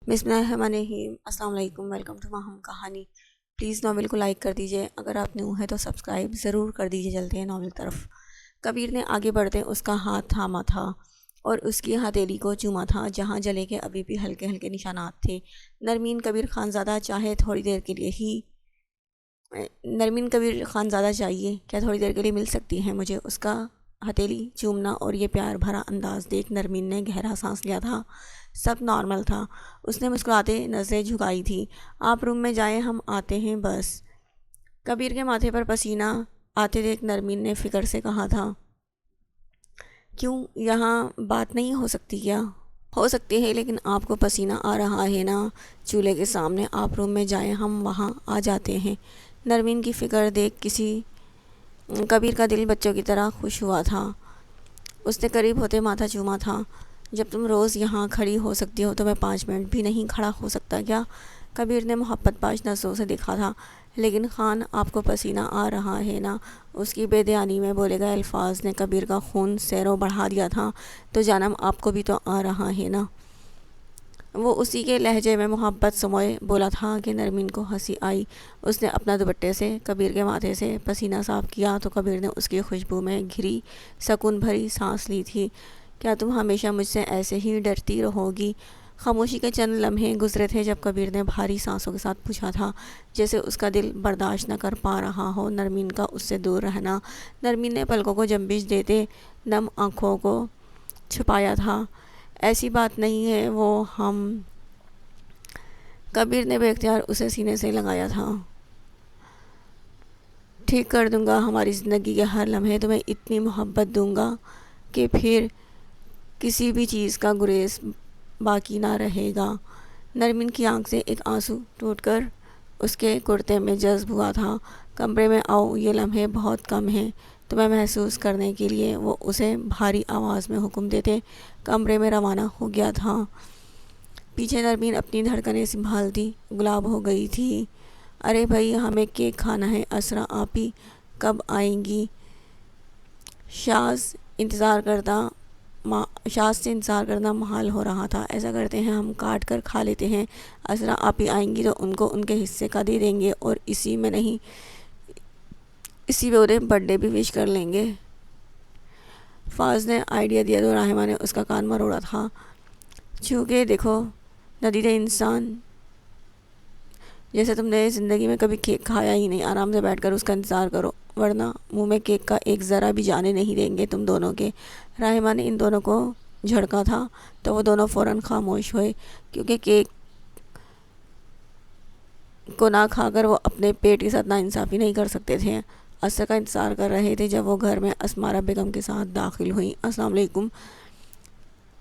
بسم اللہ الرحمن الرحیم۔ السلام علیکم، ویلکم ٹو ماہم کہانی۔ پلیز ناول کو لائک کر دیجئے، اگر آپ نیو ہے تو سبسکرائب ضرور کر دیجئے۔ چلتے ہیں ناول طرف۔ کبیر نے آگے بڑھتے اس کا ہاتھ تھاما تھا اور اس کی ہتھیلی کو چوما تھا جہاں جلے کے ابھی بھی ہلکے ہلکے نشانات تھے۔ نرمین کبیر خانزادہ چاہیے کیا تھوڑی دیر کے لیے مل سکتی ہیں مجھے؟ اس کا ہتھیلی چومنا اور یہ پیار بھرا انداز دیکھ نرمین نے گہرا سانس لیا تھا۔ سب نارمل تھا۔ اس نے مسکراتے نظریں جھکائی تھی۔ آپ روم میں جائیں، ہم آتے ہیں بس۔ کبیر کے ماتھے پر پسینہ آتے دیکھ نرمین نے فکر سے کہا تھا، کیوں یہاں بات نہیں ہو سکتی کیا؟ ہو سکتی ہے لیکن آپ کو پسینہ آ رہا ہے نا چولہے کے سامنے۔ آپ روم میں جائیں، ہم وہاں آ جاتے ہیں۔ نرمین کی فکر دیکھ کبیر کا دل بچوں کی طرح خوش ہوا تھا۔ اس نے قریب ہوتے ماتھا چوما تھا۔ جب تم روز یہاں کھڑی ہو سکتی ہو تو میں 5 منٹ بھی نہیں کھڑا ہو سکتا کیا؟ کبیر نے محبت باش نظروں سے دیکھا تھا۔ لیکن خان، آپ کو پسینہ آ رہا ہے نا؟ اس کی بے دھیانی میں بولے گئے الفاظ نے کبیر کا خون سیروں بڑھا دیا تھا۔ تو جانم آپ کو بھی تو آ رہا ہے نا؟ وہ اسی کے لہجے میں محبت سموئے بولا تھا کہ نرمین کو ہنسی آئی۔ اس نے اپنا دوپٹے سے کبیر کے ماتھے سے پسینہ صاف کیا تو کبیر نے اس کی خوشبو میں گھری سکون بھری سانس لی تھی۔ کیا تم ہمیشہ مجھ سے ایسے ہی ڈرتی رہو گی؟ خاموشی کے چند لمحے گزرے تھے جب کبیر نے بھاری سانسوں کے ساتھ پوچھا تھا، جیسے اس کا دل برداشت نہ کر پا رہا ہو نرمین کا اس سے دور رہنا۔ نرمین نے پلکوں کو جنبش دیتے نم آنکھوں کو چھپایا تھا۔ ایسی بات نہیں ہے وہ ہم کبیر نے بے اختیار اسے سینے سے لگایا تھا۔ ٹھیک کر دوں گا ہماری زندگی کے ہر لمحے، تمہیں اتنی محبت دوں گا کہ پھر کسی بھی چیز کا گریز باقی نہ رہے گا۔ نرمین کی آنکھ سے ایک آنسو ٹوٹ کر اس کے کرتے میں جذب ہوا تھا۔ کمرے میں آؤ، یہ لمحے بہت کم ہیں تمہیں محسوس کرنے کے لیے۔ وہ اسے بھاری آواز میں حکم دیتے کمرے میں روانہ ہو گیا تھا۔ پیچھے نرمین اپنی دھڑکنیں سنبھالتی گلاب ہو گئی تھی۔ ارے بھائی، ہمیں کیک کھانا ہے۔ اسرا آپی کب آئیں گی؟ شاز سے انتظار کرنا محال ہو رہا تھا۔ ایسا کرتے ہیں، ہم کاٹ کر کھا لیتے ہیں۔ اسرا آپی آئیں گی تو ان کو ان کے حصے کا دے دیں گے اور اسی میں انہیں برتھ ڈے بھی وش کر لیں گے۔ فاز نے آئیڈیا دیا تو راہمہ نے اس کا کان مروڑا تھا۔ چونکہ دیکھو ندیدہ انسان، جیسے تم نے زندگی میں کبھی کیک کھایا ہی نہیں، آرام سے بیٹھ کر اس کا انتظار کرو، ورنہ منہ میں کیک کا ایک ذرہ بھی جانے نہیں دیں گے تم دونوں کے۔ راہمہ نے ان دونوں کو جھڑکا تھا تو وہ دونوں فوراً خاموش ہوئے، کیونکہ کیک کو نہ کھا کر وہ اپنے پیٹ کے ساتھ ناانصافی نہیں کر سکتے تھے۔ اسرا کا انتظار کر رہے تھے جب وہ گھر میں اسمارہ بیگم کے ساتھ داخل ہوئیں۔ السلام علیکم۔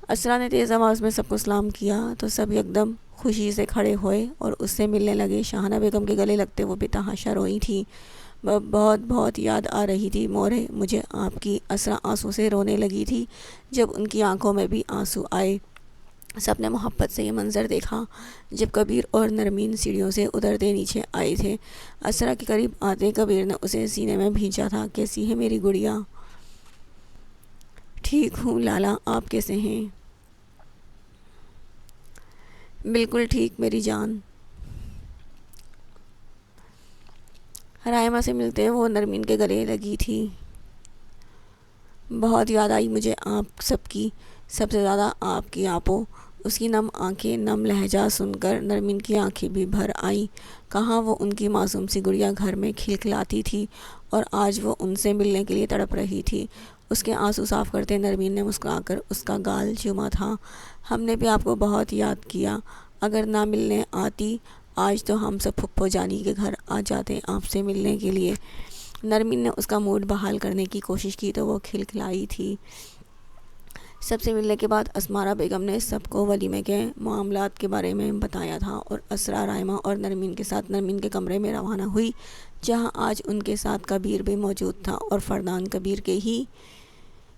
اسرا نے تیز آواز میں سب کو سلام کیا تو سب یکدم خوشی سے کھڑے ہوئے اور اس سے ملنے لگے۔ شاہانہ بیگم کے گلے لگتے وہ بے تحاشا روئی تھی۔ بہت بہت یاد آ رہی تھی مورے مجھے آپ کی۔ اسرا آنسو سے رونے لگی تھی جب ان کی آنکھوں میں بھی آنسو آئے۔ سب نے محبت سے یہ منظر دیکھا جب کبیر اور نرمین سیڑھیوں سے اترتے نیچے آئے تھے۔ اسرا کے قریب آتے کبیر نے اسے سینے میں بھینچا تھا۔ کیسی ہے میری گڑیا؟ ٹھیک ہوں لالا، آپ کیسے ہیں؟ بالکل ٹھیک میری جان۔ راہمہ سے ملتے وہ نرمین کے گلے لگی تھی۔ بہت یاد آئی مجھے آپ سب کی، سب سے زیادہ آپ کی آپو۔ اس کی نم آنکھیں، نم لہجہ سن کر نرمین کی آنکھیں بھی بھر آئیں۔ کہاں وہ ان کی معصوم سی گڑیا گھر میں کھلکھلاتی تھی اور آج وہ ان سے ملنے کے لیے تڑپ رہی تھی۔ اس کے آنسو صاف کرتے نرمین نے مسکرا کر اس کا گال چوما تھا۔ ہم نے بھی آپ کو بہت یاد کیا۔ اگر نہ ملنے آتی آج تو ہم سب پھپھو جانی کے گھر آ جاتے آپ سے ملنے کے لیے۔ نرمین نے اس کا موڈ بحال کرنے کی کوشش کی تو وہ کھلکھلائی تھی۔ سب سے ملنے کے بعد اسمارہ بیگم نے سب کو ولیمے کے معاملات کے بارے میں بتایا تھا اور اسرا راہمہ اور نرمین کے ساتھ نرمین کے کمرے میں روانہ ہوئی، جہاں آج ان کے ساتھ کبیر بھی موجود تھا اور فردان کبیر کے ہی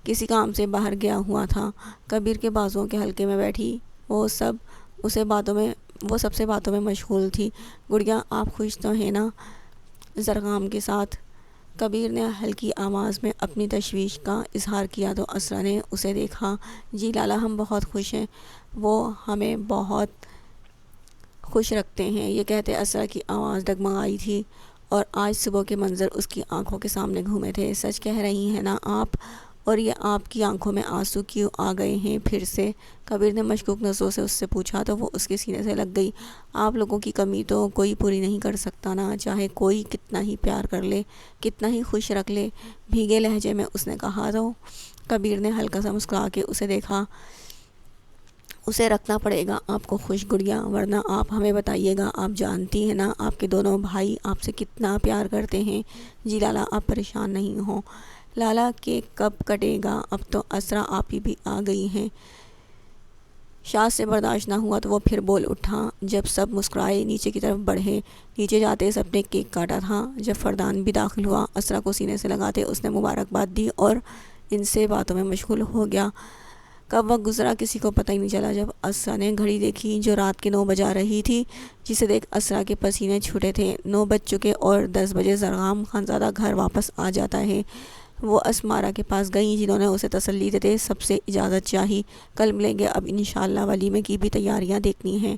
کسی کام سے باہر گیا ہوا تھا۔ کبیر کے بازوؤں کے حلقے میں بیٹھی وہ سب سے باتوں میں مشغول تھی۔ گڑیا آپ خوش تو ہیں نا؟ زرغام کے ساتھ کبیر نے ہلکی آواز میں اپنی تشویش کا اظہار کیا تو اسرا نے اسے دیکھا۔ جی لالا، ہم بہت خوش ہیں، وہ ہمیں بہت خوش رکھتے ہیں۔ یہ کہتے اسرا کی آواز ڈگمگائی تھی اور آج صبح کے منظر اس کی آنکھوں کے سامنے گھومے تھے۔ سچ کہہ رہی ہیں نا آپ؟ اور یہ آپ کی آنکھوں میں آنسو کیوں آ گئے ہیں پھر سے؟ کبیر نے مشکوک نظروں سے اس سے پوچھا تو وہ اس کے سینے سے لگ گئی۔ آپ لوگوں کی کمی تو کوئی پوری نہیں کر سکتا نا، چاہے کوئی کتنا ہی پیار کر لے، کتنا ہی خوش رکھ لے، بھیگے لہجے میں اس نے کہا۔ تو کبیر نے ہلکا سا مسکرا کے اسے دیکھا۔ اسے رکھنا پڑے گا آپ کو خوش گڑیا، ورنہ آپ ہمیں بتائیے گا۔ آپ جانتی ہیں نا آپ کے دونوں بھائی آپ سے کتنا پیار کرتے ہیں۔ جی لالا آپ پریشان نہیں ہوں۔ لالا کیک کب کٹے گا؟ اب تو اسرا آپی بھی آ گئی ہیں۔ شاذ سے برداشت نہ ہوا تو وہ پھر بول اٹھا۔ جب سب مسکرائے نیچے کی طرف بڑھے، نیچے جاتے سب نے کیک کاٹا تھا۔ جب فردان بھی داخل ہوا، اسرا کو سینے سے لگاتے اس نے مبارکباد دی اور ان سے باتوں میں مشغول ہو گیا۔ کب وقت گزرا کسی کو پتہ ہی نہیں چلا۔ جب اسرا نے گھڑی دیکھی جو رات کے 9 بجا رہی تھی، جسے دیکھ اسرا کے پسینے چھوٹے تھے۔ 9 بج چکے اور 10 بجے زرغام خانزادہ گھر واپس آ جاتا ہے۔ وہ اسمارا کے پاس گئیں جنہوں نے اسے تسلی دیتے سب سے اجازت چاہی۔ کل ملیں گے، اب انشاءاللہ ولیمے کی بھی تیاریاں دیکھنی ہیں۔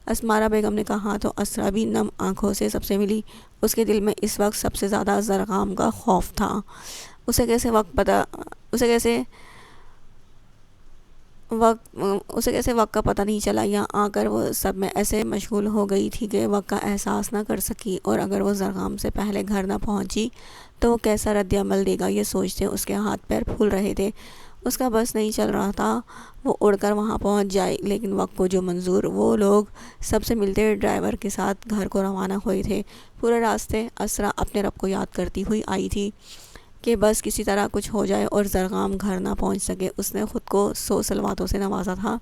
اسمارا بیگم نے کہا تو اسرا بھی نم آنکھوں سے سب سے ملی۔ اس کے دل میں اس وقت سب سے زیادہ زرغام کا خوف تھا۔ اسے کیسے وقت کا پتہ نہیں چلا، یا آ کر وہ سب میں ایسے مشغول ہو گئی تھی کہ وقت کا احساس نہ کر سکی، اور اگر وہ زرغام سے پہلے گھر نہ پہنچی تو وہ کیسا رد عمل دے گا یہ سوچتے اس کے ہاتھ پیر پھول رہے تھے۔ اس کا بس نہیں چل رہا تھا وہ اڑ کر وہاں پہنچ جائے، لیکن وقت کو جو منظور، وہ لوگ سب سے ملتے ڈرائیور کے ساتھ گھر کو روانہ ہوئے تھے۔ پورے راستے اسرا اپنے رب کو یاد کرتی ہوئی آئی تھی کہ بس کسی طرح کچھ ہو جائے اور زرغام گھر نہ پہنچ سکے۔ اس نے خود کو 100 سلواتوں سے نوازا تھا،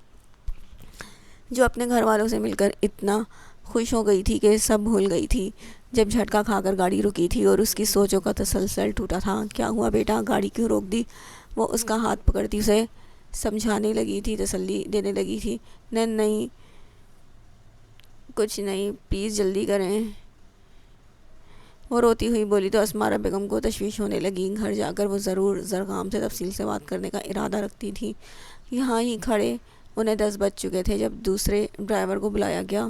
جو اپنے گھر والوں سے مل کر اتنا خوش ہو گئی تھی کہ سب بھول گئی تھی۔ جب جھٹکا کھا کر گاڑی رکی تھی اور اس کی سوچوں کا تسلسل ٹوٹا تھا۔ کیا ہوا بیٹا، گاڑی کیوں روک دی؟ وہ اس کا ہاتھ پکڑتی اسے سمجھانے لگی تھی، تسلی دینے لگی تھی۔ نہیں کچھ نہیں، پلیز جلدی کریں، وہ روتی ہوئی بولی تو اسمارا بیگم کو تشویش ہونے لگی۔ گھر جا کر وہ ضرور زرغام سے تفصیل سے بات کرنے کا ارادہ رکھتی تھی۔ یہاں ہی کھڑے انہیں 10 بج چکے تھے جب دوسرے ڈرائیور کو بلایا گیا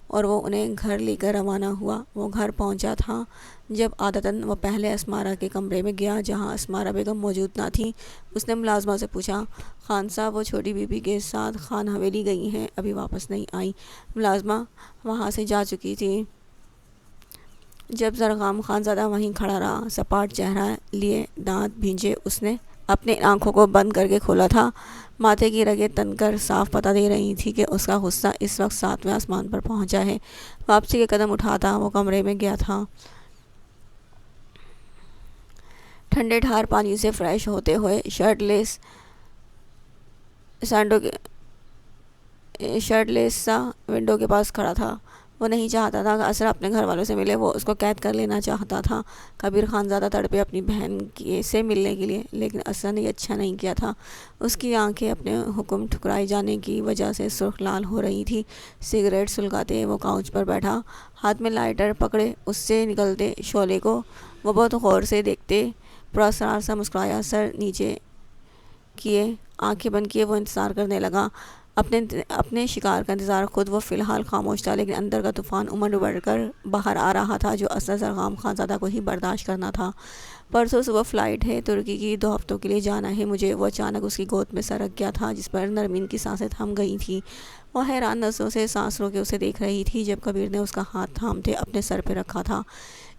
اور وہ انہیں گھر لے کر روانہ ہوا۔ وہ گھر پہنچا تھا جب عادتاً وہ پہلے اسمارا کے کمرے میں گیا جہاں اسمارا بیگم موجود نہ تھی۔ اس نے ملازمہ سے پوچھا، خان صاحب وہ چھوٹی بی بی کے ساتھ خان حویلی گئی ہیں، ابھی واپس نہیں آئی؟ ملازمہ وہاں سے جا چکی تھی۔ جب زرغام خانزادہ وہیں کھڑا رہا، سپاٹ چہرہ لیے، دانت بھینجے، اس نے اپنے آنکھوں کو بند کر کے کھولا تھا۔ ماتھے کی رگیں تن کر صاف پتہ دے رہی تھی کہ اس کا غصہ اس وقت 7ویں آسمان پر پہنچا ہے۔ واپسی کے قدم اٹھاتا وہ کمرے میں گیا تھا۔ ٹھنڈے ٹھار پانی سے فریش ہوتے ہوئے شرٹ لیس سا ونڈو کے پاس کھڑا تھا۔ وہ نہیں چاہتا تھا کہ اسرا اپنے گھر والوں سے ملے، وہ اس کو قید کر لینا چاہتا تھا۔ کبیر خانزادہ تڑپے اپنی بہن سے ملنے کے لیے، لیکن اسرا نے اچھا نہیں کیا تھا۔ اس کی آنکھیں اپنے حکم ٹھکرائے جانے کی وجہ سے سرخ لال ہو رہی تھی۔ سگریٹ سلگاتے وہ کاؤچ پر بیٹھا، ہاتھ میں لائٹر پکڑے اس سے نکلتے شعلے کو وہ بہت غور سے دیکھتے پراسرار سا مسکرایا، سر نیچے کیے، آنکھیں بند کیے وہ انتظار کرنے لگا۔ اپنے شکار کا انتظار۔ خود وہ فی الحال خاموش تھا، لیکن اندر کا طوفان امڑ کر باہر آ رہا تھا جو اصلا زرغام خانزادہ کو ہی برداشت کرنا تھا۔ پرسوں صبح فلائٹ ہے، ترکی کی 2 ہفتوں کے لیے جانا ہے مجھے۔ وہ اچانک اس کی گود میں سرک گیا تھا جس پر نرمین کی سانسیں تھم گئی تھیں۔ وہ حیران نظروں سے سانس رو کے اسے دیکھ رہی تھی جب کبیر نے اس کا ہاتھ تھامتے اپنے سر پہ رکھا تھا۔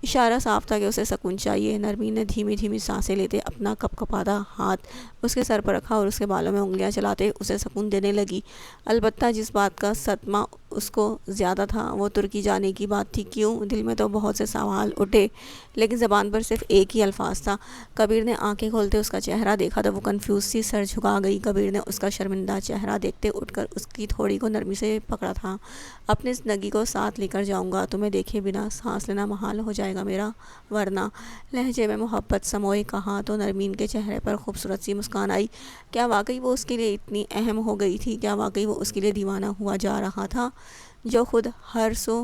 اشارہ صاف تھا کہ اسے سکون چاہیے۔ نرمین نے دھیمی دھیمی سانسیں لیتے اپنا کپکپاتا ہاتھ اس کے سر پر رکھا اور اس کے بالوں میں انگلیاں چلاتے اسے سکون دینے لگی۔ البتہ جس بات کا صدمہ اس کو زیادہ تھا وہ ترکی جانے کی بات تھی۔ کیوں؟ دل میں تو بہت سے سوال اٹھے، لیکن زبان پر صرف ایک ہی الفاظ تھا۔ کبیر نے آنکھیں کھولتے اس کا چہرہ دیکھا تو وہ کنفیوز سی سر جھکا گئی۔ کبیر نے اس کا شرمندہ چہرہ دیکھتے اٹھ کر اس کی تھوڑی کو نرمی سے پکڑا تھا۔ اپنی زندگی کو ساتھ لے کر جاؤں گا، تمہیں دیکھے بنا سانس لینا محال ہو جائے گا میرا، ورنہ لہجے میں محبت سموئے کہا تو نرمین کے چہرے پر خوبصورت سی مسکان آئی۔ کیا واقعی وہ اس کے لیے اتنی اہم ہو گئی تھی؟ کیا واقعی وہ اس کے لیے دیوانہ ہوا جا رہا تھا جو خود ہر سو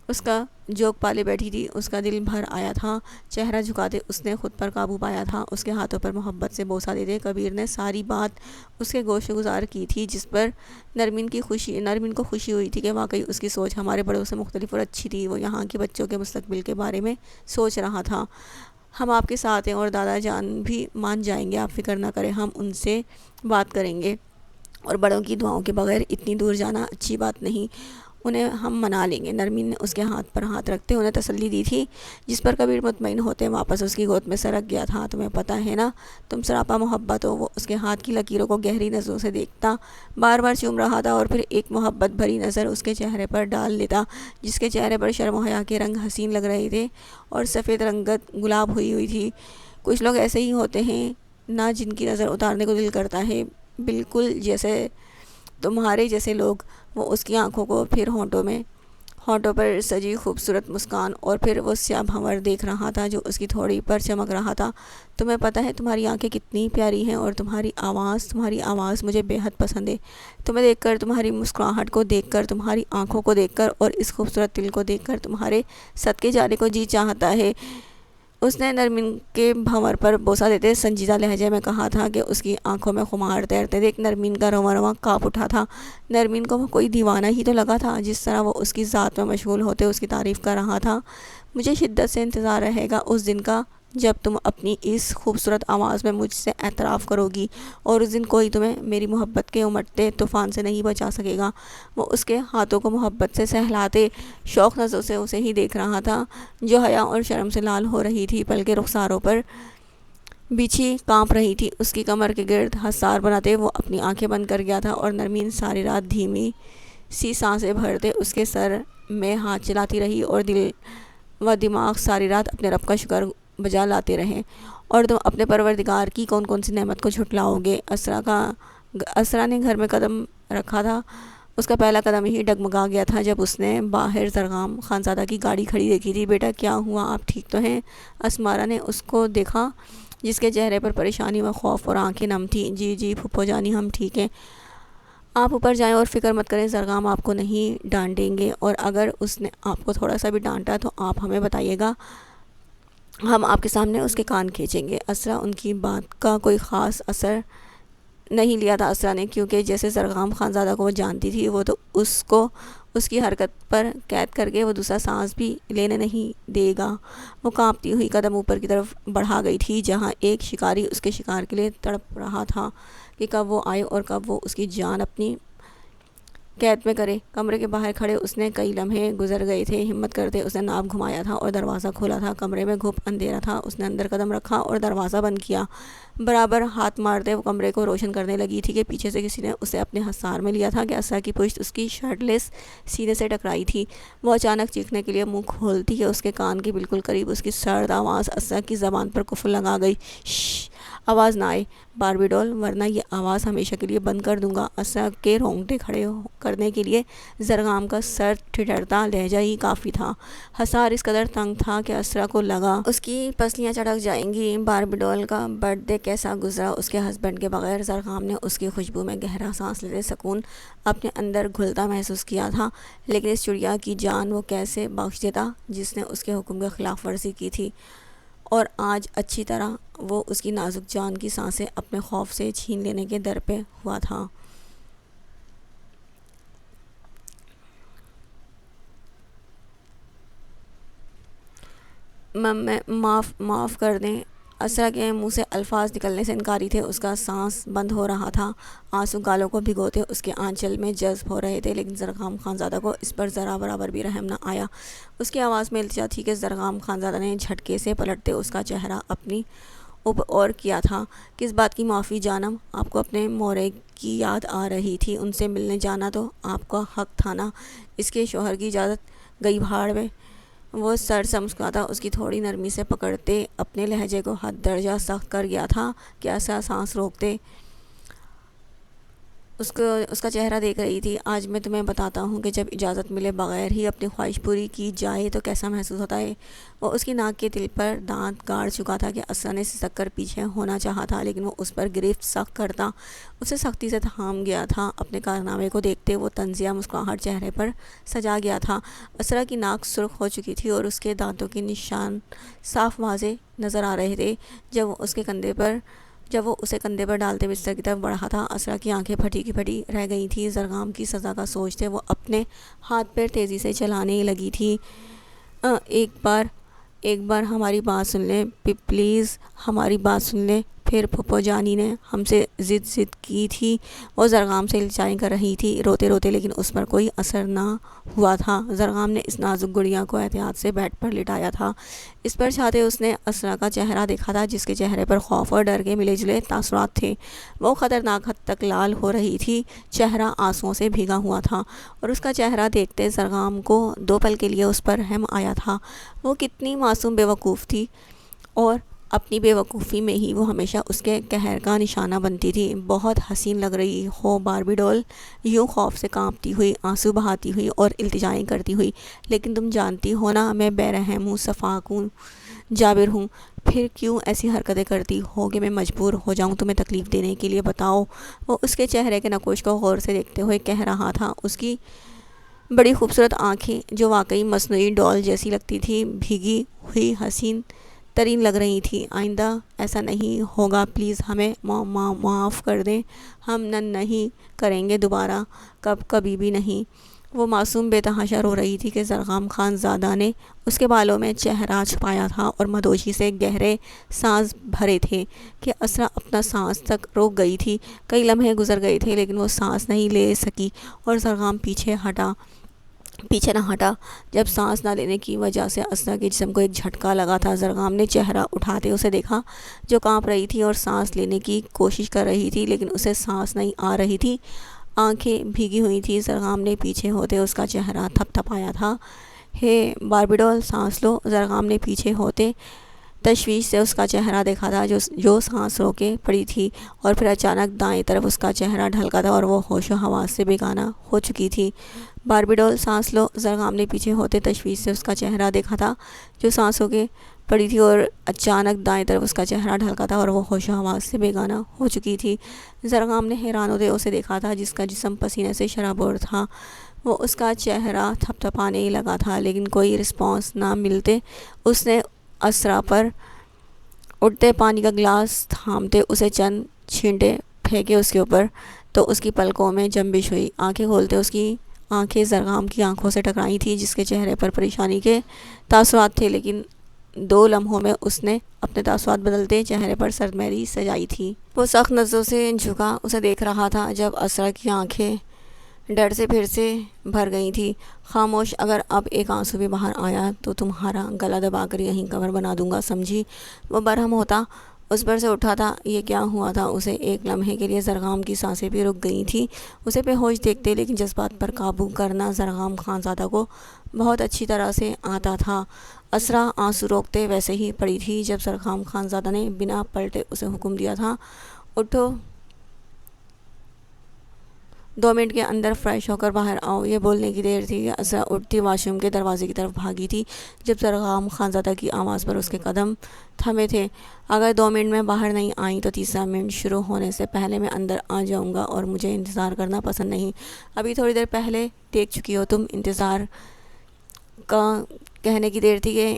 اس کا جوک پالے بیٹھی تھی، اس کا دل بھر آیا تھا، چہرہ جھکاتے اس نے خود پر قابو پایا تھا، اس کے ہاتھوں پر محبت سے بوسہ دیتے کبیر نے ساری بات اس کے گوش گزار کی تھی، جس پر نرمین کو خوشی ہوئی تھی کہ واقعی اس کی سوچ ہمارے بڑوں سے مختلف اور اچھی تھی۔ وہ یہاں کے بچوں کے مستقبل کے بارے میں سوچ رہا تھا۔ ہم آپ کے ساتھ ہیں اور دادا جان بھی مان جائیں گے، آپ فکر نہ کریں، ہم ان سے بات کریں گے، اور بڑوں کی دعاؤں کے بغیر اتنی دور جانا اچھی بات نہیں، انہیں ہم منا لیں گے۔ نرمین نے اس کے ہاتھ پر ہاتھ رکھتے انہیں تسلی دی تھی، جس پر کبیر مطمئن ہوتے واپس اس کی گود میں سرک گیا تھا۔ تمہیں پتہ ہے نا، تم سراپا محبت ہو۔ وہ اس کے ہاتھ کی لکیروں کو گہری نظروں سے دیکھتا بار بار چوم رہا تھا، اور پھر ایک محبت بھری نظر اس کے چہرے پر ڈال لیتا، جس کے چہرے پر شرم و حیا کے رنگ حسین لگ رہے تھے اور سفید رنگت گلاب ہوئی تھی۔ کچھ لوگ ایسے ہی ہوتے ہیں نا، جن کی نظر اتارنے کو دل کرتا ہے، بالکل جیسے تمہارے جیسے لوگ۔ وہ اس کی آنکھوں کو پھر ہونٹوں پر سجی خوبصورت مسکان، اور پھر وہ سیاہ بھنور دیکھ رہا تھا جو اس کی تھوڑی پر چمک رہا تھا۔ تمہیں پتہ ہے تمہاری آنکھیں کتنی پیاری ہیں، اور تمہاری آواز مجھے بے حد پسند ہے۔ تمہیں دیکھ کر، تمہاری مسکراہٹ کو دیکھ کر، تمہاری آنکھوں کو دیکھ کر، اور اس خوبصورت دل کو دیکھ کر تمہارے صدقے جانے کو جی چاہتا ہے۔ اس نے نرمین کے بھنور پر بوسہ دیتے سنجیدہ لہجے میں کہا تھا کہ اس کی آنکھوں میں خمار تیرتے دیکھ نرمین کا رواں رواں کانپ اٹھا تھا۔ نرمین کو وہ کوئی دیوانہ ہی تو لگا تھا، جس طرح وہ اس کی ذات میں مشغول ہوتے اس کی تعریف کر رہا تھا۔ مجھے شدت سے انتظار رہے گا اس دن کا جب تم اپنی اس خوبصورت آواز میں مجھ سے اعتراف کرو گی، اور اس دن کوئی تمہیں میری محبت کے امٹتے طوفان سے نہیں بچا سکے گا۔ وہ اس کے ہاتھوں کو محبت سے سہلاتے شوق نظروں سے اسے ہی دیکھ رہا تھا، جو حیا اور شرم سے لال ہو رہی تھی، بلکہ رخساروں پر بچھی کانپ رہی تھی۔ اس کی کمر کے گرد حصار بناتے وہ اپنی آنکھیں بند کر گیا تھا، اور نرمین ساری رات دھیمی سی سانسیں بھرتے اس کے سر میں ہاتھ چلاتی رہی، اور دل و دماغ ساری رات اپنے رب کا شکر بجا لاتے رہے۔ اور تم اپنے پروردگار کی کون کون سی نعمت کو جھٹلاؤ گے؟ اسرا نے گھر میں قدم رکھا تھا، اس کا پہلا قدم ہی ڈگمگا گیا تھا جب اس نے باہر زرغام خانزادہ کی گاڑی کھڑی دیکھی تھی۔ بیٹا کیا ہوا، آپ ٹھیک تو ہیں؟ اسمارا نے اس کو دیکھا، جس کے چہرے پر پریشانی و خوف اور آنکھیں نم تھیں۔ جی پھپھو جانی، ہم ٹھیک ہیں، آپ اوپر جائیں اور فکر مت کریں، زرغام آپ کو نہیں ڈانٹیں گے، اور اگر اس نے آپ کو تھوڑا سا بھی ڈانٹا تو آپ ہمیں بتائیے گا، ہم آپ کے سامنے اس کے کان کھینچیں گے۔ اسرا ان کی بات کا کوئی خاص اثر نہیں لیا تھا اسرا نے، کیونکہ جیسے زرغام خانزادہ کو وہ جانتی تھی، وہ تو اس کو اس کی حرکت پر قید کر کے وہ دوسرا سانس بھی لینے نہیں دے گا۔ وہ کانپتی ہوئی قدم اوپر کی طرف بڑھا گئی تھی، جہاں ایک شکاری اس کے شکار کے لیے تڑپ رہا تھا کہ کب وہ آئے اور کب وہ اس کی جان اپنی قید میں کرے۔ کمرے کے باہر کھڑے اس نے کئی لمحے گزر گئے تھے، ہمت کرتے اس نے ناب گھمایا تھا اور دروازہ کھولا تھا۔ کمرے میں گھپ اندھیرا تھا، اس نے اندر قدم رکھا اور دروازہ بند کیا۔ برابر ہاتھ مارتے وہ کمرے کو روشن کرنے لگی تھی کہ پیچھے سے کسی نے اسے اپنے حصار میں لیا تھا کہ اسرا کی پشت اس کی شرٹ لیس سینے سے ٹکرائی تھی۔ وہ اچانک چیخنے کے لیے منہ کھولتی کہ اس کے کان کے بالکل قریب اس کی سرد آواز اسرا کی زبان پر قفل لگا گئی۔ شش، آواز نہ آئے باربی ڈول، ورنہ یہ آواز ہمیشہ کے لیے بند کر دوں گا۔ اسرا کے رونگٹے کھڑے کرنے کے لیے زرغام کا سر ٹھٹھرتا لہجہ ہی کافی تھا۔ حصار اس قدر تنگ تھا کہ اسرا کو لگا اس کی پسلیاں چٹک جائیں گی۔ باربی ڈول کا برتھ ڈے کیسا گزرا اس کے ہسبینڈ کے بغیر؟ زرغام نے اس کی خوشبو میں گہرا سانس لیتے سکون اپنے اندر گھلتا محسوس کیا تھا، لیکن اس چڑیا کی جان وہ کیسے بخش دیتا جس نے اس کے حکم کی خلاف ورزی کی تھی، اور آج اچھی طرح وہ اس کی نازک جان کی سانسیں اپنے خوف سے چھین لینے کے در پہ ہوا تھا۔ معاف کر دیں، اسرا کے منہ سے الفاظ نکلنے سے انکاری تھے، اس کا سانس بند ہو رہا تھا، آنسو گالوں کو بھگوتے اس کے آنچل میں جذب ہو رہے تھے، لیکن زرغام خانزادہ کو اس پر ذرا برابر بھی رحم نہ آیا۔ اس کی آواز میں التجا تھی کہ زرغام خانزادہ نے جھٹکے سے پلٹتے اس کا چہرہ اپنی اور کیا تھا۔ کس بات کی معافی جانم؟ آپ کو اپنے مورے کی یاد آ رہی تھی، ان سے ملنے جانا تو آپ کا حق تھا نا۔ اس کے شوہر کی اجازت گئی بھاڑ میں۔ وہ سر سے مسکراتا اس کی تھوڑی نرمی سے پکڑتے اپنے لہجے کو حد درجہ سخت کر گیا تھا کہ اسرا سانس روکتے اس کا چہرہ دیکھ رہی تھی۔ آج میں تمہیں بتاتا ہوں کہ جب اجازت ملے بغیر ہی اپنی خواہش پوری کی جائے تو کیسا محسوس ہوتا ہے۔ وہ اس کی ناک کے تل پر دانت گاڑ چکا تھا کہ اسرا نے سسک کر پیچھے ہونا چاہا تھا، لیکن وہ اس پر گرفت سخت کرتا اسے سختی سے تھام گیا تھا۔ اپنے کارنامے کو دیکھتے وہ طنزیہ مسکراہٹ چہرے پر سجا گیا تھا۔ اسرا کی ناک سرخ ہو چکی تھی اور اس کے دانتوں کے نشان صاف واضح نظر آ رہے تھے۔ جب وہ اسے کندھے پر ڈالتے بستر کی طرف بڑھا تھا، اسرا کی آنکھیں پھٹی کی پھٹی رہ گئی تھیں۔ زرغام کی سزا کا سوچتے وہ اپنے ہاتھ پیر تیزی سے چلانے لگی تھی۔ ایک بار ہماری بات سن لیں پلیز، ہماری بات سن لیں۔ پھر پھپھو جانی نے ہم سے ضد کی تھی۔ وہ زرغام سے الچائیں کر رہی تھی روتے روتے، لیکن اس پر کوئی اثر نہ ہوا تھا۔ زرغام نے اس نازک گڑیا کو احتیاط سے بیڈ پر لٹایا تھا۔ اس پر چھاتے اس نے اسرا کا چہرہ دیکھا تھا، جس کے چہرے پر خوف اور ڈر کے ملے جلے تاثرات تھے۔ وہ خطرناک حد تک لال ہو رہی تھی، چہرہ آنسوؤں سے بھیگا ہوا تھا، اور اس کا چہرہ دیکھتے زرغام کو 2 پل کے لیے اس پر رحم آیا تھا۔ وہ کتنی معصوم بے وقوف تھی، اور اپنی بے وقوفی میں ہی وہ ہمیشہ اس کے قہر کا نشانہ بنتی تھی۔ بہت حسین لگ رہی ہو باربی ڈول، یوں خوف سے کانپتی ہوئی، آنسو بہاتی ہوئی اور التجائیں کرتی ہوئی۔ لیکن تم جانتی ہو نا میں بے رحم ہوں، شفاق ہوں، جابر ہوں۔ پھر کیوں ایسی حرکتیں کرتی ہو کہ میں مجبور ہو جاؤں تمہیں تکلیف دینے کے لیے؟ بتاؤ۔ وہ اس کے چہرے کے نقوش کو غور سے دیکھتے ہوئے کہہ رہا تھا۔ اس کی بڑی خوبصورت آنکھیں، جو واقعی مصنوعی ڈول جیسی لگتی تھی، بھیگی ہوئی حسین ترین لگ رہی تھی۔ آئندہ ایسا نہیں ہوگا، پلیز ہمیں معاف کر دیں، ہم نہیں کریں گے دوبارہ، کبھی بھی نہیں۔ وہ معصوم بے تحاشا رو رہی تھی کہ زرغام خان زادہ نے اس کے بالوں میں چہرہ چھپایا تھا اور مدوشی سے گہرے سانس بھرے تھے کہ اسرا اپنا سانس تک روک گئی تھی۔ کئی لمحے گزر گئے تھے، لیکن وہ سانس نہیں لے سکی اور زرغام پیچھے نہ ہٹا۔ جب سانس نہ لینے کی وجہ سے اسرا کے جسم کو ایک جھٹکا لگا تھا، زرغام نے چہرہ اٹھاتے اسے دیکھا، جو کانپ رہی تھی اور سانس لینے کی کوشش کر رہی تھی، لیکن اسے سانس نہیں آ رہی تھی۔ آنکھیں بھیگی ہوئی تھیں۔ زرغام نے پیچھے ہوتے اس کا چہرہ تھپ تھپایا تھا۔ ہے باربی ڈول، سانس لو۔ زرغام نے پیچھے ہوتے تشویش سے اس کا چہرہ دیکھا تھا، جو سانس روکے پڑی تھی، اور پھر اچانک دائیں طرف اس کا چہرہ ڈھلکا تھا اور وہ ہوش و حواس سے بیگانہ ہو چکی تھی۔ باربی ڈول، سانس لو۔ زرغام نے پیچھے ہوتے تشویش سے اس کا چہرہ دیکھا تھا، جو سانس روکے پڑی تھی، اور اچانک دائیں طرف اس کا چہرہ ڈھلکا تھا اور وہ ہوش و حواس سے بیگانہ ہو چکی تھی۔ زرغام نے حیران ہوتے اسے دیکھا تھا، جس کا جسم پسینے سے شرابور تھا۔ وہ اس کا چہرہ تھپ تھپانے لگا تھا، لیکن کوئی رسپانس نہ ملتے اس نے اسرا پر اٹھتے پانی کا گلاس تھامتے اسے چند چھینٹے پھینکے اس کے اوپر، تو اس کی پلکوں میں جنبش ہوئی۔ آنکھیں کھولتے اس کی آنکھیں زرغام کی آنکھوں سے ٹکرائی تھیں، جس کے چہرے پر پریشانی کے تاثرات تھے، لیکن 2 لمحوں میں اس نے اپنے تاثرات بدلتے چہرے پر سرمہری سجائی تھی۔ وہ سخت نظروں سے جھکا اسے دیکھ رہا تھا، جب اسرا کی آنکھیں ڈر سے پھر سے بھر گئی تھی۔ خاموش، اگر اب ایک آنسو بھی باہر آیا تو تمہارا گلا دبا کر یہیں قبر بنا دوں گا، سمجھی؟ وہ برہم ہوتا اس پر سے اٹھا تھا۔ یہ کیا ہوا تھا اسے؟ ایک لمحے کے لیے زرغام کی سانسیں بھی رک گئی تھیں اسے بے ہوش دیکھتے، لیکن جذبات پر قابو کرنا زرغام خانزادہ کو بہت اچھی طرح سے آتا تھا۔ اسرا آنسو روکتے ویسے ہی پڑی تھی جب زرغام خانزادہ نے بنا پلٹے اسے حکم دیا تھا، اٹھو، 2 منٹ کے اندر فریش ہو کر باہر آؤ۔ یہ بولنے کی دیر تھی کہ اسرا اٹھتی واش روم کے دروازے کی طرف بھاگی تھی، جب زرغام خانزادہ کی آواز پر اس کے قدم تھمے تھے۔ اگر 2 منٹ میں باہر نہیں آئیں تو تیسرا منٹ شروع ہونے سے پہلے میں اندر آ جاؤں گا، اور مجھے انتظار کرنا پسند نہیں۔ ابھی تھوڑی دیر پہلے دیکھ چکی ہو تم۔ انتظار کا کہنے کی دیر تھی کہ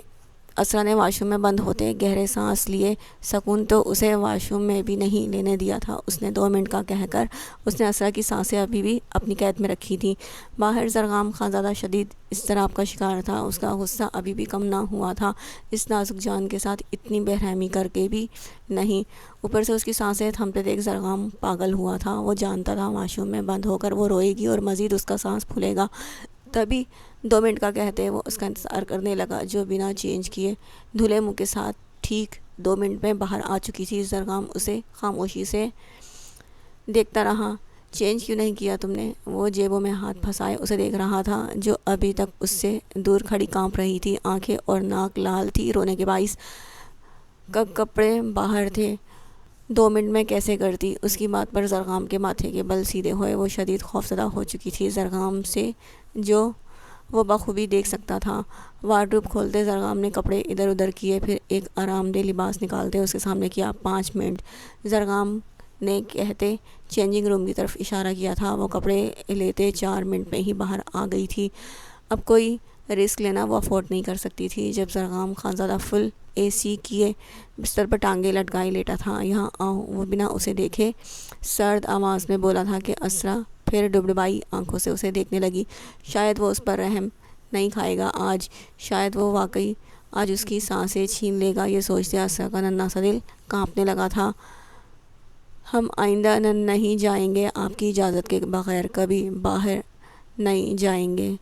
اسرا نے واش روم میں بند ہوتے گہرے سانس لیے۔ سکون تو اسے واش روم میں بھی نہیں لینے دیا تھا اس نے 2 منٹ کا کہہ کر۔ اس نے اسرا کی سانسیں ابھی بھی اپنی قید میں رکھی تھیں۔ باہر زرغام خانزادہ شدید اضطراب کا شکار تھا، اس کا غصہ ابھی بھی کم نہ ہوا تھا، اس نازک جان کے ساتھ اتنی بے رحمی کر کے بھی نہیں۔ اوپر سے اس کی سانسیں تھمتے دیکھ زرغام پاگل ہوا تھا۔ وہ جانتا تھا واش روم میں بند ہو کر وہ روئے گی اور مزید اس کا سانس پھولے گا۔ تبھی 2 منٹ کا کہتے وہ اس کا انتظار کرنے لگا، جو بنا چینج کیے دھلے منہ کے ساتھ ٹھیک 2 منٹ میں باہر آ چکی تھی۔ زرغام اسے خاموشی سے دیکھتا رہا۔ چینج کیوں نہیں کیا تم نے؟ وہ جیبوں میں ہاتھ پھنسائے اسے دیکھ رہا تھا، جو ابھی تک اس سے دور کھڑی کانپ رہی تھی، آنکھیں اور ناک لال تھی رونے کے باعث۔ کپڑے باہر تھے، 2 منٹ میں کیسے کرتی؟ اس کی بات پر زرغام کے ماتھے کے بل سیدھے ہوئے۔ وہ شدید خوفزدہ ہو چکی تھی زرغام سے، جو وہ بخوبی دیکھ سکتا تھا۔ وارڈروب کھولتے زرغام نے کپڑے ادھر ادھر کیے، پھر ایک آرام دہ لباس نکالتے اس کے سامنے کیا۔ 5 منٹ، زرغام نے کہتے چینجنگ روم کی طرف اشارہ کیا تھا۔ وہ کپڑے لیتے 4 منٹ میں ہی باہر آ گئی تھی۔ اب کوئی رسک لینا وہ افورڈ نہیں کر سکتی تھی۔ جب زرغام خانزادہ فل اے سی کیے بستر پر ٹانگیں لٹکائے لیٹا تھا۔ یہاں آؤ، وہ بنا اسے دیکھے سرد آواز میں بولا تھا کہ اسرا پھر ڈبڈبائی آنکھوں سے اسے دیکھنے لگی۔ شاید وہ اس پر رحم نہیں کھائے گا آج، شاید وہ واقعی آج اس کی سانسیں چھین لے گا۔ یہ سوچتے اسرا کا ننھا سا دل کانپنے لگا تھا۔ ہم آئندہ نہیں جائیں گے، آپ کی اجازت کے بغیر کبھی باہر نہیں جائیں گے،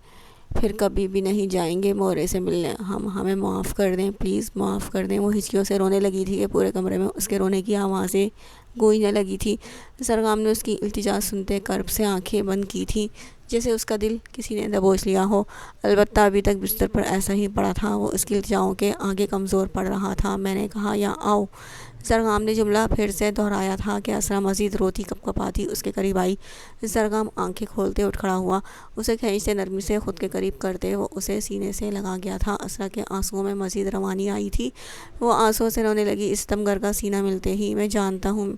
پھر کبھی بھی نہیں جائیں گے مورے سے ملنے۔ ہمیں معاف کر دیں، پلیز معاف کر دیں۔ وہ ہچکیوں سے رونے لگی تھی کہ پورے کمرے میں اس کے رونے کی آوازیں گونجنے لگی تھی۔ زرغام نے اس کی التجا سنتے کرب سے آنکھیں بند کی تھیں، جیسے اس کا دل کسی نے دبوچ لیا ہو۔ البتہ ابھی تک بستر پر ایسا ہی پڑا تھا۔ وہ اس کی التجاؤں کے آگے کمزور پڑ رہا تھا۔ میں نے کہا یا آؤ، زرغام نے جملہ پھر سے دہرایا تھا کہ اسرا مزید روتی کپ کپاتی اس کے قریب آئی۔ زرغام آنکھیں کھولتے اٹھ کھڑا ہوا، اسے کھینچتے نرمی سے خود کے قریب کرتے وہ اسے سینے سے لگا گیا تھا۔ اسرا کے آنسوؤں میں مزید روانی آئی تھی۔ وہ آنسوؤں سے رونے لگی۔ اس ستمگر کا سینہ ملتے ہی، میں جانتا ہوں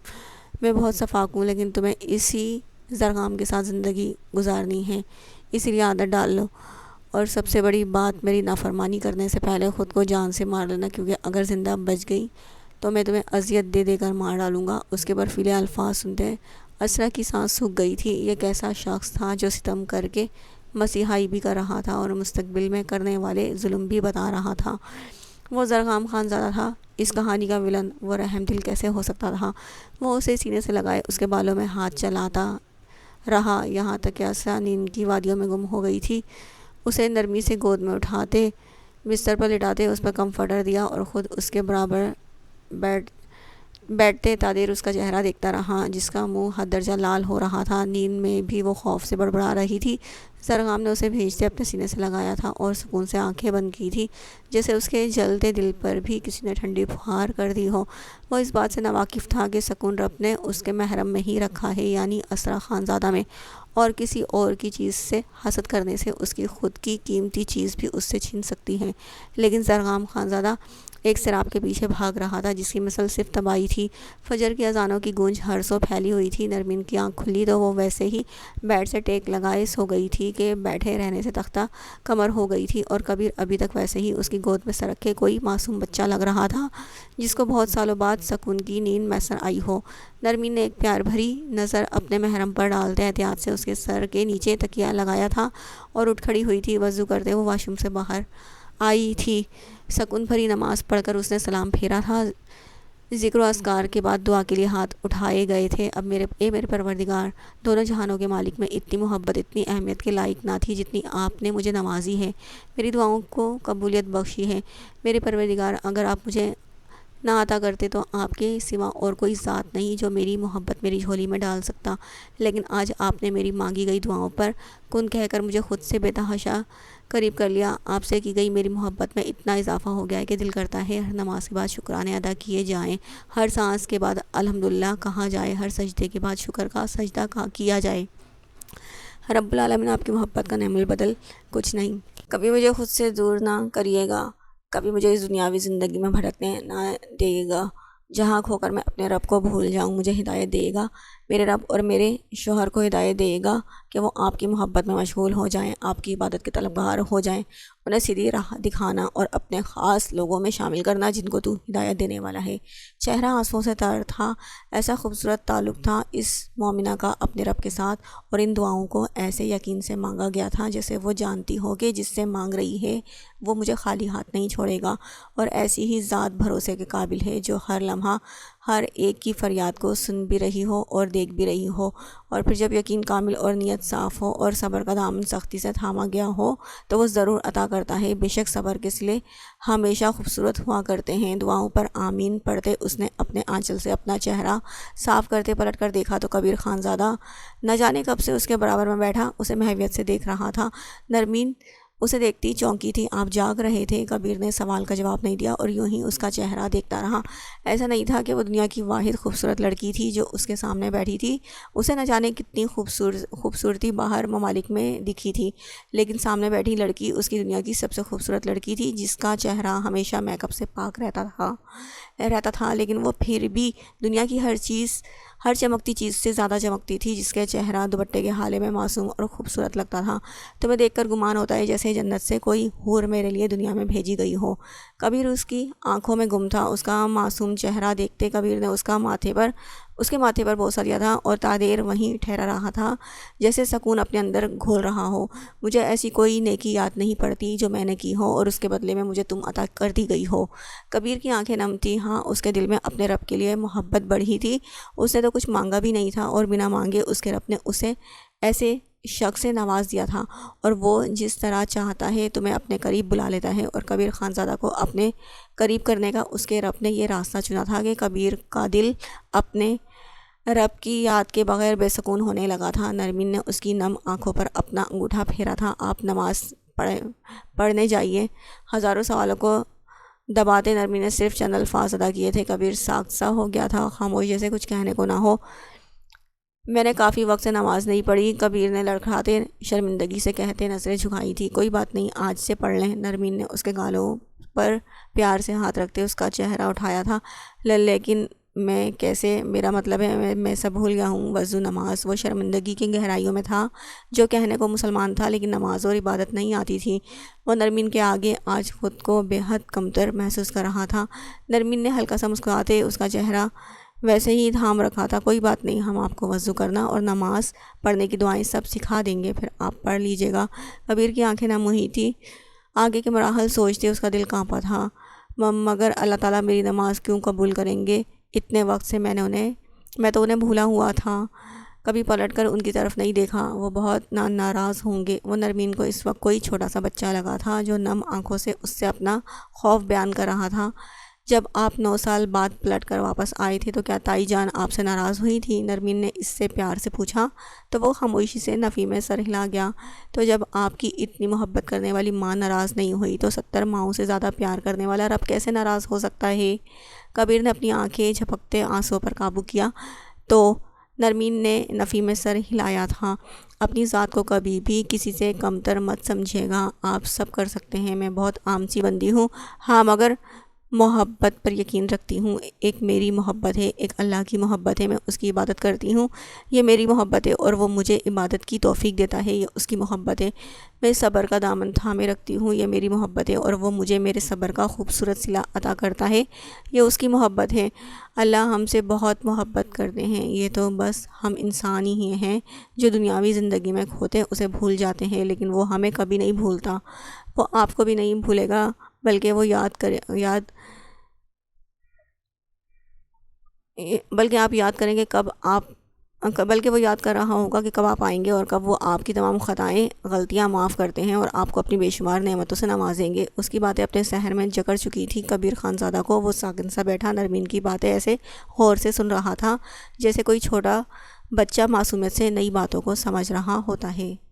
میں بہت شفاق ہوں، لیکن تمہیں اسی زرغام کے ساتھ زندگی گزارنی ہے، اسی لیے عادت ڈال لو، اور سب سے بڑی بات، میری نافرمانی کرنے سے پہلے خود کو جان سے مار لینا، کیونکہ اگر زندہ بچ گئی تو میں تمہیں اذیت دے دے کر مار ڈالوں گا۔ اس کے برفیلے الفاظ سنتے اسرا کی سانس سوکھ گئی تھی۔ یہ کیسا شخص تھا جو ستم کر کے مسیحائی بھی کر رہا تھا اور مستقبل میں کرنے والے ظلم بھی بتا رہا تھا؟ وہ زرغام خانزادہ تھا، اس کہانی کا ولن۔ وہ رحم دل کیسے ہو سکتا تھا؟ وہ اسے سینے سے لگائے اس کے بالوں میں ہاتھ چلاتا رہا، یہاں تک کہ اسرا نیند کی وادیوں میں گم ہو گئی تھی۔ اسے نرمی سے گود میں اٹھاتے، بستر پر لٹاتے اس پر کمفرٹر دیا اور خود اس کے برابر بیٹھتے تا دیر اس کا چہرہ دیکھتا رہا، جس کا منہ حد درجہ لال ہو رہا تھا۔ نیند میں بھی وہ خوف سے بڑبڑا رہی تھی۔ زرغام نے اسے بھیجتے اپنے سینے سے لگایا تھا اور سکون سے آنکھیں بند کی تھی، جیسے اس کے جلتے دل پر بھی کسی نے ٹھنڈی پھوار کر دی ہو۔ وہ اس بات سے ناواقف تھا کہ سکون رب نے اس کے محرم میں ہی رکھا ہے، یعنی اسرا خانزادہ میں، اور کسی اور کی چیز سے حسد کرنے سے اس کی خود کی قیمتی چیز بھی اس سے چھین سکتی ہے۔ لیکن زرغام خانزادہ ایک سراب کے پیچھے بھاگ رہا تھا جس کی مثل صرف تباہی تھی۔ فجر کی اذانوں کی گونج ہر سو پھیلی ہوئی تھی۔ نرمین کی آنکھ کھلی تو وہ ویسے ہی بیڈ سے ٹیک لگائے سو گئی تھی کہ بیٹھے رہنے سے تختہ کمر ہو گئی تھی، اور کبیر ابھی تک ویسے ہی اس کی گود میں سر رکھے کوئی معصوم بچہ لگ رہا تھا جس کو بہت سالوں بعد سکون کی نیند میسر آئی ہو۔ نرمین نے ایک پیار بھری نظر اپنے محرم پر ڈالتے احتیاط سے اس کے سر کے نیچے تکیہ لگایا تھا اور اٹھ کھڑی ہوئی تھی۔ وضو کرتے وہ واش روم سے باہر آئی تھی۔ سکون بھری نماز پڑھ کر اس نے سلام پھیرا تھا۔ ذکر و اذکار کے بعد دعا کے لیے ہاتھ اٹھائے گئے تھے۔ اب میرے پروردگار، دونوں جہانوں کے مالک، میں اتنی محبت، اتنی اہمیت کے لائق نہ تھی جتنی آپ نے مجھے نوازی ہے، میری دعاؤں کو قبولیت بخشی ہے۔ میرے پروردگار، اگر آپ مجھے نہ عطا کرتے تو آپ کے سوا اور کوئی ذات نہیں جو میری محبت میری جھولی میں ڈال سکتا، لیکن آج آپ نے میری مانگی گئی دعاؤں پر کن کہہ کر مجھے خود سے بے تحاشا قریب کر لیا۔ آپ سے کی گئی میری محبت میں اتنا اضافہ ہو گیا ہے کہ دل کرتا ہے ہر نماز کے بعد شکرانے ادا کیے جائیں، ہر سانس کے بعد الحمدللہ کہا جائے، ہر سجدے کے بعد شکر کا سجدہ کیا جائے۔ رب العالمین آپ کی محبت کا نعم البدل کچھ نہیں۔ کبھی مجھے خود سے دور نہ کریے گا، کبھی مجھے اس دنیاوی زندگی میں بھٹکنے نہ دے گا جہاں کھو کر میں اپنے رب کو بھول جاؤں۔ مجھے ہدایت دے گا، میرے رب اور میرے شوہر کو ہدایت دے گا کہ وہ آپ کی محبت میں مشغول ہو جائیں، آپ کی عبادت کے طلبگار ہو جائیں، انہیں سیدھی راہ دکھانا اور اپنے خاص لوگوں میں شامل کرنا جن کو تو ہدایت دینے والا ہے۔ چہرہ آنسوؤں سے تر تھا، ایسا خوبصورت تعلق تھا اس مومنہ کا اپنے رب کے ساتھ، اور ان دعاؤں کو ایسے یقین سے مانگا گیا تھا جیسے وہ جانتی ہو کہ جس سے مانگ رہی ہے وہ مجھے خالی ہاتھ نہیں چھوڑے گا، اور ایسی ہی ذات بھروسے کے قابل ہے جو ہر لمحہ ہر ایک کی فریاد کو سن بھی رہی ہو اور دیکھ بھی رہی ہو۔ اور پھر جب یقین کامل اور نیت صاف ہو اور صبر کا دامن سختی سے تھاما گیا ہو تو وہ ضرور عطا کرتا ہے۔ بے شک صبر کے صلے ہمیشہ خوبصورت ہوا کرتے ہیں۔ دعاؤں پر آمین پڑھتے اس نے اپنے آنچل سے اپنا چہرہ صاف کرتے پلٹ کر دیکھا تو کبیر خانزادہ نہ جانے کب سے اس کے برابر میں بیٹھا اسے محویت سے دیکھ رہا تھا۔ نرمین اسے دیکھتی چونکی تھی۔ آپ جاگ رہے تھے؟ کبیر نے سوال کا جواب نہیں دیا اور یوں ہی اس کا چہرہ دیکھتا رہا۔ ایسا نہیں تھا کہ وہ دنیا کی واحد خوبصورت لڑکی تھی جو اس کے سامنے بیٹھی تھی۔ اسے نہ جانے کتنی خوبصورتی باہر ممالک میں دکھی تھی، لیکن سامنے بیٹھی لڑکی اس کی دنیا کی سب سے خوبصورت لڑکی تھی، جس کا چہرہ ہمیشہ میک اپ سے پاک رہتا تھا، لیکن وہ پھر بھی دنیا کی ہر چمکتی چیز سے زیادہ چمکتی تھی، جس کا چہرہ دوپٹے کے حالے میں معصوم اور خوبصورت لگتا تھا۔ تمہیں دیکھ کر گمان ہوتا ہے جیسے جنت سے کوئی حور میرے لیے دنیا میں بھیجی گئی ہو۔ کبیر اس کی آنکھوں میں گم تھا۔ اس کا معصوم چہرہ دیکھتے کبیر نے اس کے ماتھے پر بوسہ دیا تھا اور دیر وہیں ٹھہرا رہا تھا جیسے سکون اپنے اندر گھول رہا ہو۔ مجھے ایسی کوئی نیکی یاد نہیں پڑتی جو میں نے کی ہو اور اس کے بدلے میں مجھے تم عطا کر دی گئی ہو۔ کبیر کی آنکھیں نم تھیں۔ ہاں، اس کے دل میں اپنے رب کے لیے محبت بڑھی تھی۔ اس نے تو کچھ مانگا بھی نہیں تھا اور بنا مانگے اس کے رب نے اسے ایسے شخص سے نواز دیا تھا، اور وہ جس طرح چاہتا ہے تمہیں اپنے قریب بلا لیتا ہے۔ اور کبیر خانزادہ کو اپنے قریب کرنے کا اس کے رب نے یہ راستہ چنا تھا کہ کبیر کا دل اپنے رب کی یاد کے بغیر بے سکون ہونے لگا تھا۔ نرمین نے اس کی نم آنکھوں پر اپنا انگوٹھا پھیرا تھا۔ آپ نماز پڑھنے جائیے۔ ہزاروں سوالوں کو دباتے نرمین نے صرف چند الفاظ ادا کیے تھے۔ کبیر ساکت سا ہو گیا تھا، خاموش جیسے کچھ کہنے کو نہ ہو۔ میں نے کافی وقت سے نماز نہیں پڑھی، کبیر نے لڑکھڑاتے شرمندگی سے کہتے نظریں جھکائی تھی۔ کوئی بات نہیں، آج سے پڑھ لیں۔ نرمین نے اس کے گالوں پر پیار سے ہاتھ رکھتے اس کا چہرہ اٹھایا تھا۔ لیکن میں کیسے؟ میرا مطلب ہے میں سب بھول گیا ہوں، وضو، نماز۔ وہ شرمندگی کی گہرائیوں میں تھا، جو کہنے کو مسلمان تھا لیکن نماز اور عبادت نہیں آتی تھی۔ وہ نرمین کے آگے آج خود کو بے حد کمتر محسوس کر رہا تھا۔ نرمین نے ہلکا سا مسکراتے اس کا چہرہ ویسے ہی تھام رکھا تھا۔ کوئی بات نہیں، ہم آپ کو وضو کرنا اور نماز پڑھنے کی دعائیں سب سکھا دیں گے، پھر آپ پڑھ لیجیے گا۔ کبیر کی آنکھیں نم ہوئی تھی۔ آگے کے مراحل سوچتے اس کا دل کانپا تھا۔ مگر اللہ تعالیٰ میری نماز کیوں قبول کریں گے؟ اتنے وقت سے میں تو انہیں بھولا ہوا تھا۔ کبھی پلٹ کر ان کی طرف نہیں دیکھا۔ وہ بہت ناراض ہوں گے۔ وہ نرمین کو اس وقت کوئی چھوٹا سا بچہ لگا تھا جو نم آنکھوں سے اس سے اپنا خوف بیان کر رہا تھا۔ جب آپ 9 سال بعد پلٹ کر واپس آئے تھے تو کیا تائی جان آپ سے ناراض ہوئی تھی؟ نرمین نے اس سے پیار سے پوچھا تو وہ خاموشی سے نفی میں سر ہلا گیا۔ تو جب آپ کی اتنی محبت کرنے والی ماں ناراض نہیں ہوئی تو 70 ماؤں سے زیادہ پیار کرنے والا رب کیسے ناراض ہو سکتا ہے؟ کبیر نے اپنی آنکھیں جھپکتے آنسوں پر قابو کیا تو نرمین نے نفی میں سر ہلایا تھا۔ اپنی ذات کو کبھی بھی کسی سے کمتر مت سمجھے گا، آپ سب کر سکتے ہیں۔ میں بہت عام سی بندی ہوں، ہاں، مگر محبت پر یقین رکھتی ہوں۔ ایک میری محبت ہے، ایک اللہ کی محبت ہے، میں اس کی عبادت کرتی ہوں، یہ میری محبت ہے، اور وہ مجھے عبادت کی توفیق دیتا ہے، یہ اس کی محبت ہے۔ میں صبر کا دامن تھامے رکھتی ہوں، یہ میری محبت ہے، اور وہ مجھے میرے صبر کا خوبصورت صلہ عطا کرتا ہے، یہ اس کی محبت ہے۔ اللہ ہم سے بہت محبت کرتے ہیں، یہ تو بس ہم انسان ہی ہیں جو دنیاوی زندگی میں کھوتے اسے بھول جاتے ہیں، لیکن وہ ہمیں کبھی نہیں بھولتا، وہ آپ کو بھی نہیں بھولے گا، بلکہ وہ آپ یاد کریں گے بلکہ وہ یاد کر رہا ہوگا کہ کب آپ آئیں گے اور کب وہ آپ کی تمام خطائیں غلطیاں معاف کرتے ہیں اور آپ کو اپنی بے شمار نعمتوں سے نوازیں گے۔ اس کی باتیں اپنے سحر میں جکڑ چکی تھی کبیر خانزادہ کو۔ وہ ساکن سا بیٹھا نرمین کی باتیں ایسے غور سے سن رہا تھا جیسے کوئی چھوٹا بچہ معصومیت سے نئی باتوں کو سمجھ رہا ہوتا ہے۔